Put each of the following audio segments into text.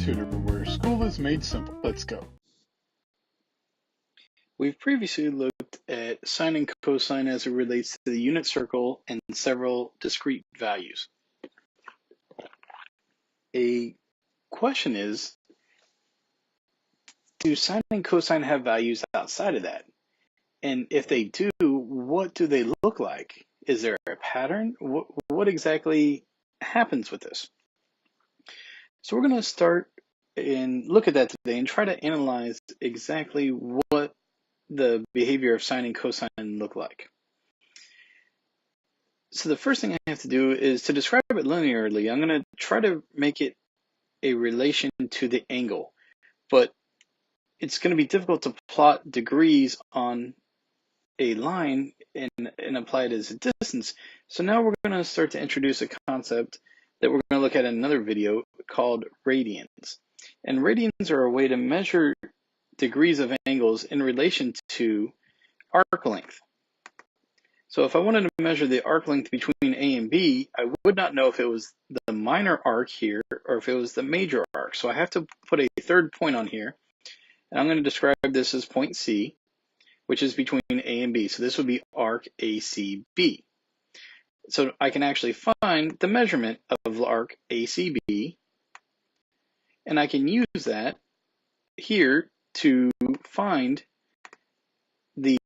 Tutor, where school is made simple. Let's go. We've previously looked at sine and cosine as it relates to the unit circle and several discrete values. A question is, do sine and cosine have values outside of that? And if they do, what do they look like? Is there a pattern? What exactly happens with this? So we're going to start and look at that today and try to analyze exactly what the behavior of sine and cosine look like. So the first thing I have to do is to describe it linearly, I'm going to try to make it a relation to the angle, but it's going to be difficult to plot degrees on a line and apply it as a distance. So now we're going to start to introduce a concept that we're going to look at in another video called radians. And radians are a way to measure degrees of angles in relation to arc length. So if I wanted to measure the arc length between A and B, I would not know if it was the minor arc here or if it was the major arc. So I have to put a third point on here. And I'm going to describe this as point C, which is between A and B. So this would be arc ACB. So I can actually find the measurement of arc ACB, and I can use that here to find the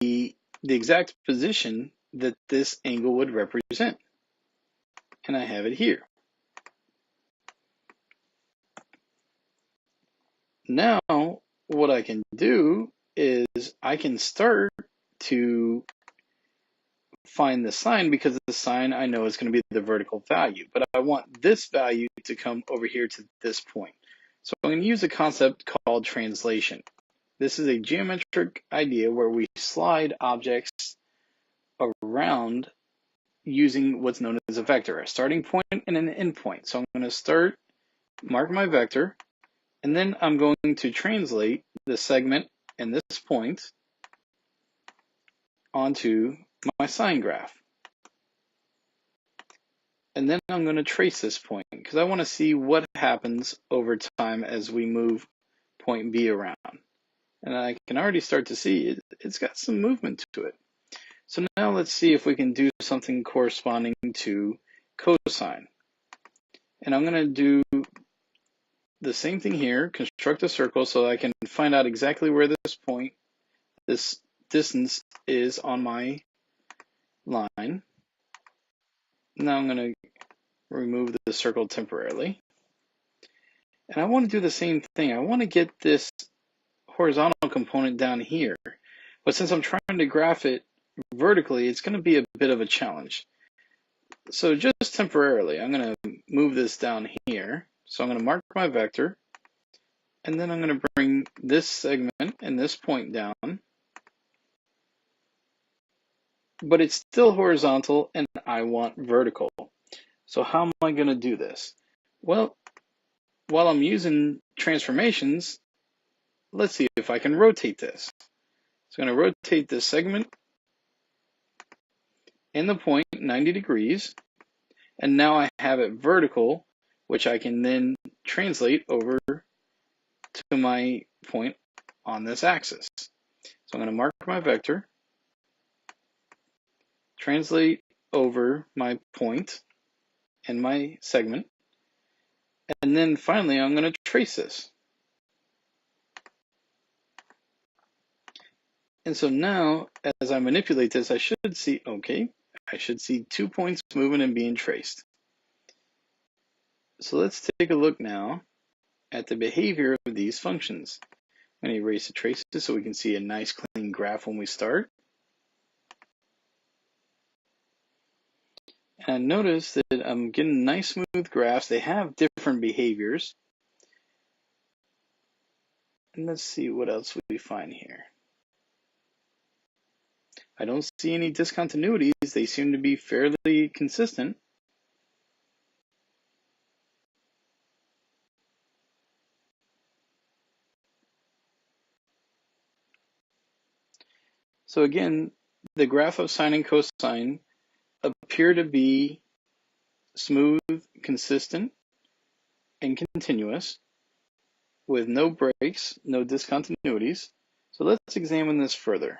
exact position that this angle would represent. And I have it here. Now, what I can do is I can start to find the sine, because the sine I know is going to be the vertical value, but I want this value to come over here to this point. So I'm going to use a concept called translation. This is a geometric idea where we slide objects around using what's known as a vector, a starting point and an end point. So I'm going to start, mark my vector, and then I'm going to translate the segment and this point onto my sine graph. And then I'm going to trace this point because I want to see what happens over time as we move point B around. And I can already start to see it's got some movement to it. So now let's see if we can do something corresponding to cosine. And I'm going to do the same thing here, construct a circle so I can find out exactly where this point, this distance is on my line. Now I'm going to remove the circle temporarily. And I want to do the same thing. I want to get this horizontal component down here. But since I'm trying to graph it vertically, it's going to be a bit of a challenge. So just temporarily, I'm going to move this down here. So I'm going to mark my vector, and then I'm going to bring this segment and this point down. But it's still horizontal, and I want vertical. So how am I going to do this? Well, while I'm using transformations, let's see if I can rotate this. So I'm going to rotate this segment and the point 90 degrees. And now I have it vertical, which I can then translate over to my point on this axis. So I'm going to mark my vector, translate over my point and my segment, and then finally I'm going to trace this. And so now, as I manipulate this, I should see, okay, I should see 2 points moving and being traced. So let's take a look now at the behavior of these functions. I'm going to erase the traces so we can see a nice clean graph when we start. And notice that I'm getting nice smooth graphs. They have different behaviors. And let's see what else we find here. I don't see any discontinuities. They seem to be fairly consistent. So again, the graph of sine and cosine appear to be smooth, consistent, and continuous. with no breaks, no discontinuities. So let's examine this further.